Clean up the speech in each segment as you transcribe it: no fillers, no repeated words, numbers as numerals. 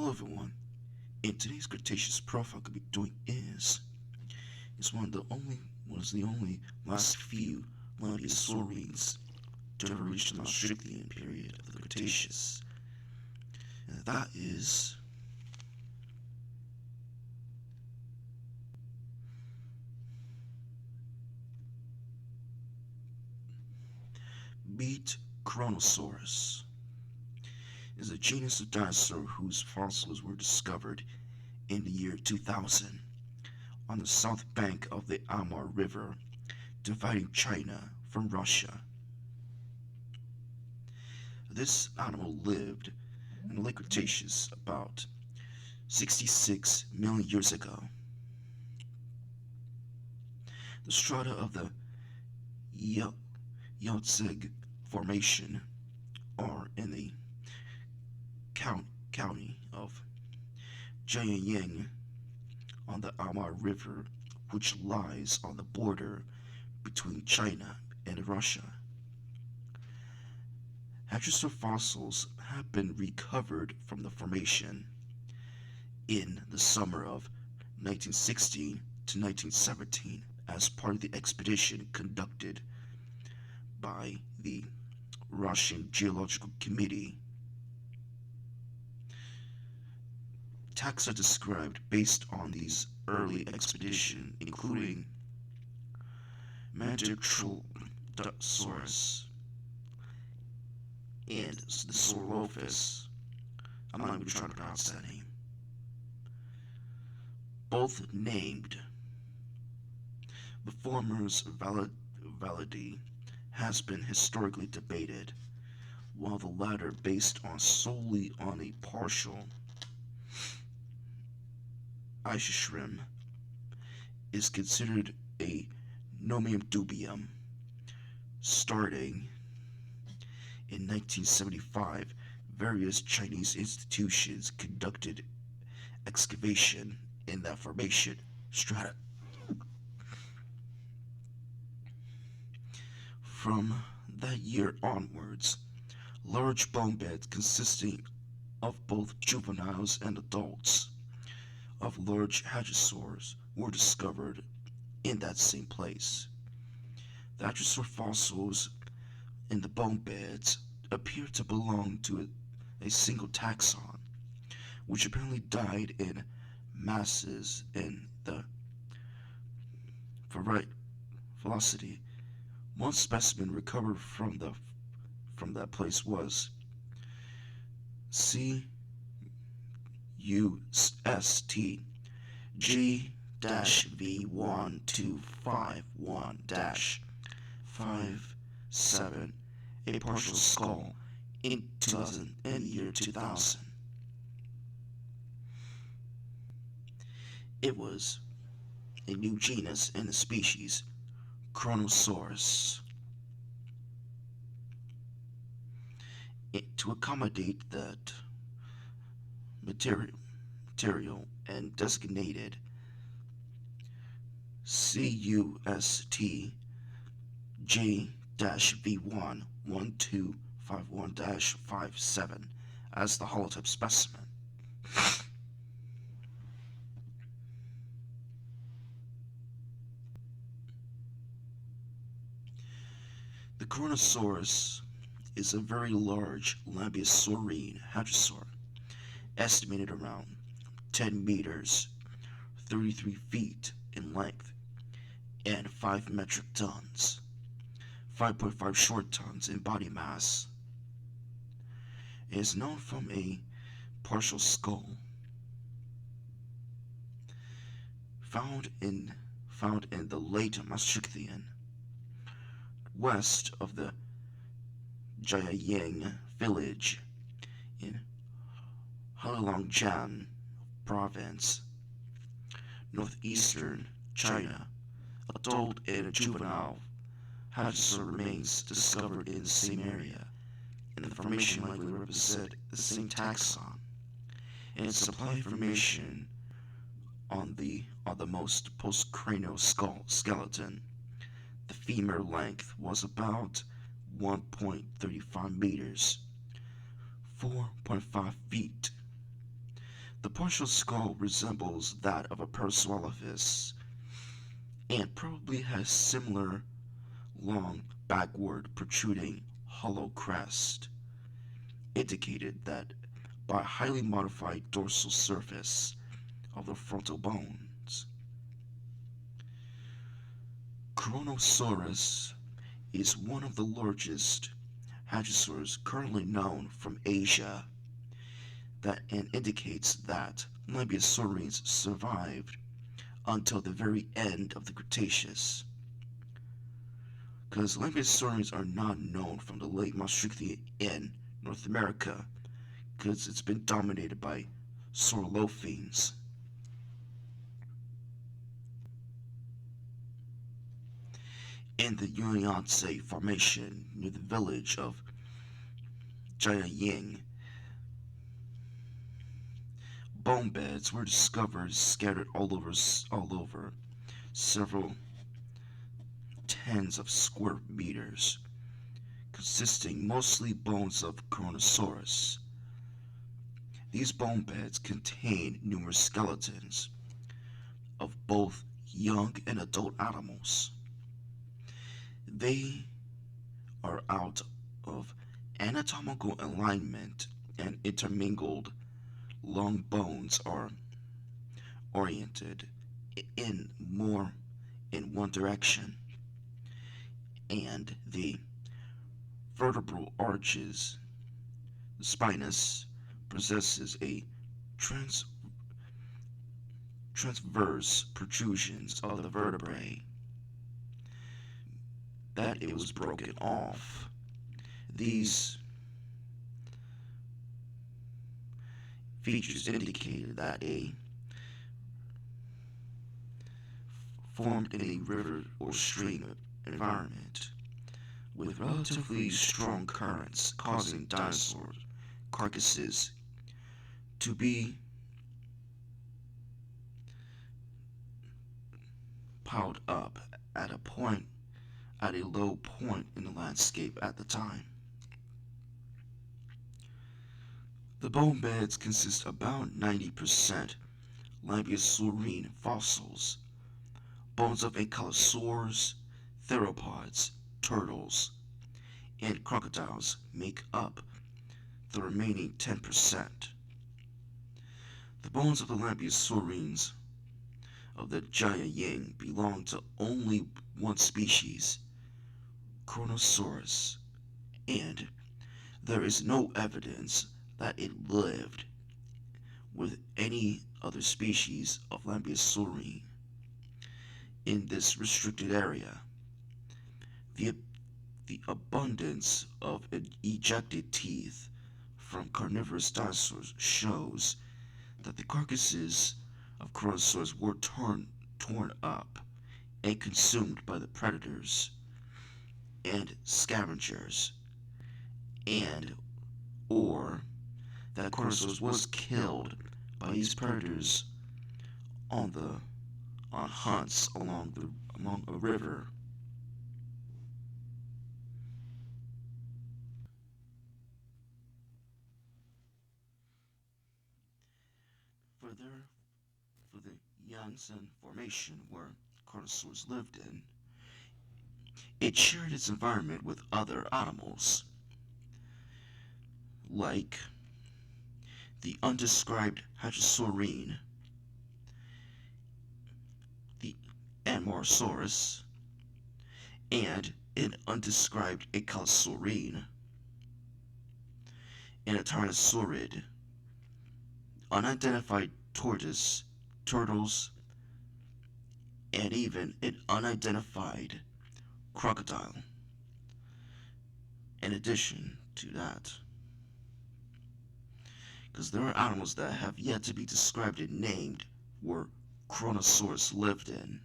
Hello everyone. In today's Cretaceous profile could be doing is was the only last few Lambeosaurines to ever reach the Maastrichtian period of the Cretaceous. And that is Beat Charonosaurus is a genus of dinosaur whose fossils were discovered in the year 2000 on the south bank of the Amur River, dividing China from Russia. This animal lived in the late Cretaceous about 66 million years ago. The strata of the Yaotzeg Formation are in the county of Jiangyin on the Amur River, which lies on the border between China and Russia. Hadrosaur fossils have been recovered from the formation in the summer of 1916 to 1917 as part of the expedition conducted by the Russian Geological Committee. Taxa described based on these early expeditions, including Manticretaceous and the Saurophus. I'm not even trying to pronounce that name. Both named. The former's validity has been historically debated, while the latter, based solely on a partial Ishishrim, is considered a nomen dubium. Starting in 1975, various Chinese institutions conducted excavation in that formation strata. From that year onwards, large bone beds consisting of both juveniles and adults of large hadrosaurs were discovered in that same place. The hadrosaur fossils in the bone beds appear to belong to a single taxon, which apparently died in masses in the velocity. One specimen recovered from that place was CUST G-V1251-57, a partial skull in the year 2000. It was a new genus in the species Charonosaurus. To accommodate that material and designated CUST J-V1-1251-57 as the holotype specimen. The Charonosaurus is a very large Lambeosaurine hadrosaur, estimated around 10 meters, 33 feet in length, and 5 metric tons, 5.5 short tons in body mass. It is known from a partial skull found in the late Maastrichtian, west of the Jiangyin village in Heilongjiang province, northeastern China. Adult and juvenile hadrosaur remains discovered in the same area, and the formation likely represent the same taxon, and its supply information on the most postcranial skeleton. The femur length was about 1.35 meters, 4.5 feet. The partial skull resembles that of a Parasaurolophus and probably has similar long backward protruding hollow crest, indicated that by a highly modified dorsal surface of the frontal bones. Charonosaurus is one of the largest hadrosaurs currently known from Asia that and indicates that Lambeosaurines survived until the very end of the Cretaceous. Because Lambeosaurines are not known from the late Maastrichtian in North America, because it's been dominated by Saurolophines. In the Yangtze Formation near the village of Jiaying, bone beds were discovered scattered all over several tens of square meters, consisting mostly bones of Charonosaurus. These bone beds contain numerous skeletons of both young and adult animals. They are out of anatomical alignment and intermingled. Long bones are oriented in more in one direction, and the vertebral arches, the spinous, possesses a transverse protrusions of the vertebrae that it was broken off. These features indicated that a formed in a river or stream environment with relatively strong currents, causing dinosaur carcasses to be piled up at a low point in the landscape at the time. The bone beds consist about 90% Lambeosaurine fossils. Bones of ankylosaurs, theropods, turtles, and crocodiles make up the remaining 10%. The bones of the Lambeosaurines of the Jiaying belong to only one species, Charonosaurus, and there is no evidence that it lived with any other species of Lambeosaurine in this restricted area. The abundance of ejected teeth from carnivorous dinosaurs shows that the carcasses of Charonosaurus were torn up and consumed by the predators and scavengers, and or that Charonosaurus was killed by these predators on hunts along a river. Further, for the Yangtze Formation where Charonosaurus lived in, it shared its environment with other animals, like the undescribed Hadrosaurine, the Amorosaurus, and an undescribed Ankylosaurine, and a Tyrannosaurid, unidentified tortoise, turtles, and even an unidentified crocodile. In addition to that, because there are animals that have yet to be described and named where Charonosaurus lived in.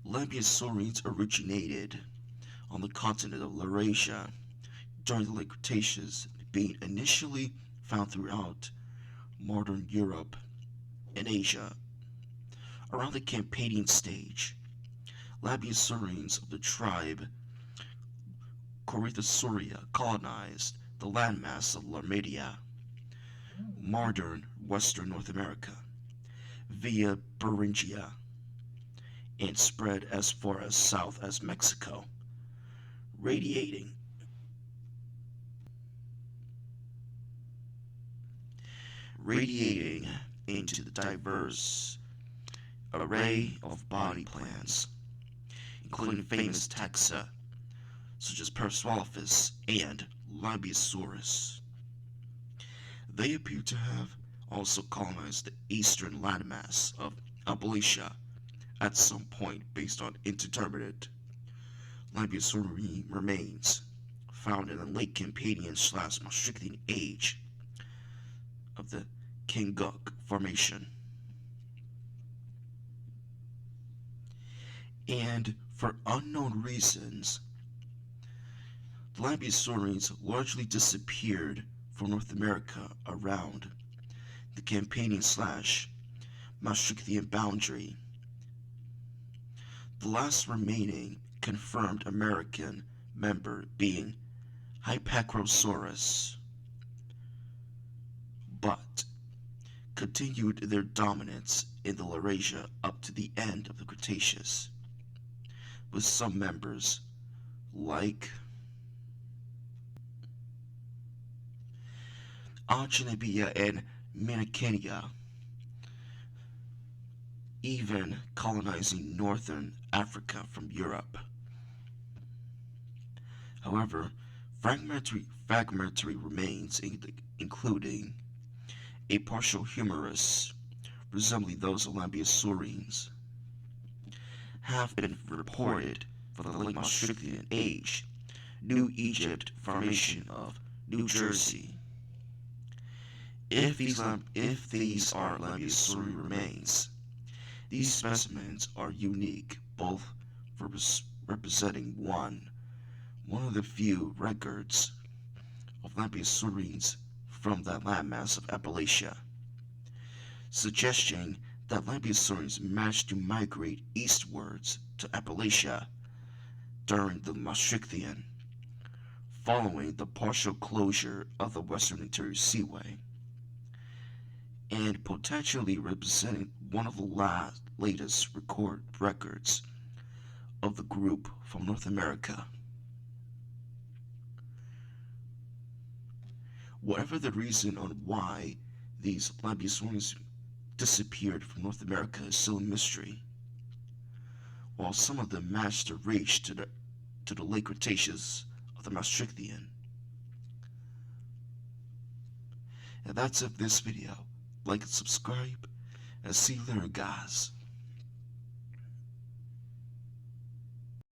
Lambeosaurines originated on the continent of Laurasia during the late Cretaceous, being initially found throughout modern Europe and Asia. Around the Campanian stage, Labiasaurians of the tribe Cretaceous colonized the landmass of Larmidia, modern western North America, via Beringia, and spread as far as south as Mexico, radiating radiating into the diverse array of body plans, including famous taxa such as Parasaurolophus and Labiasaurus. They appear to have also colonized the eastern landmass of Appalachia at some point based on indeterminate Labiasaurian remains found in the late Campanian/Maastrichtian age of the Kinguk Formation. And for unknown reasons, the Labiasaurians largely disappeared from North America around the Campanian/Maastrichtian boundary. The last remaining confirmed American member being Hypacrosaurus, but continued their dominance in the Laurasia up to the end of the Cretaceous, with some members like Auchinabia and Minacania even colonizing northern Africa from Europe. However, fragmentary remains, including a partial humerus resembling those of Labiasaurians, have been reported for the late Maastrichtian age, New Egypt Formation of New Jersey. If these are Labiasaurian remains, these specimens are unique both for representing one of the few records of Labiasaurians from that landmass of Appalachia, suggesting that Labiasaurians managed to migrate eastwards to Appalachia during the Maastrichtian, following the partial closure of the Western Interior Seaway, and potentially representing one of the latest recorded records of the group from North America. Whatever the reason on why these Labiasaurians disappeared from North America is still a mystery, while some of them managed to reach to the late Cretaceous of the Maastrichtian. And that's it for this video. Like and subscribe, and see you later, guys.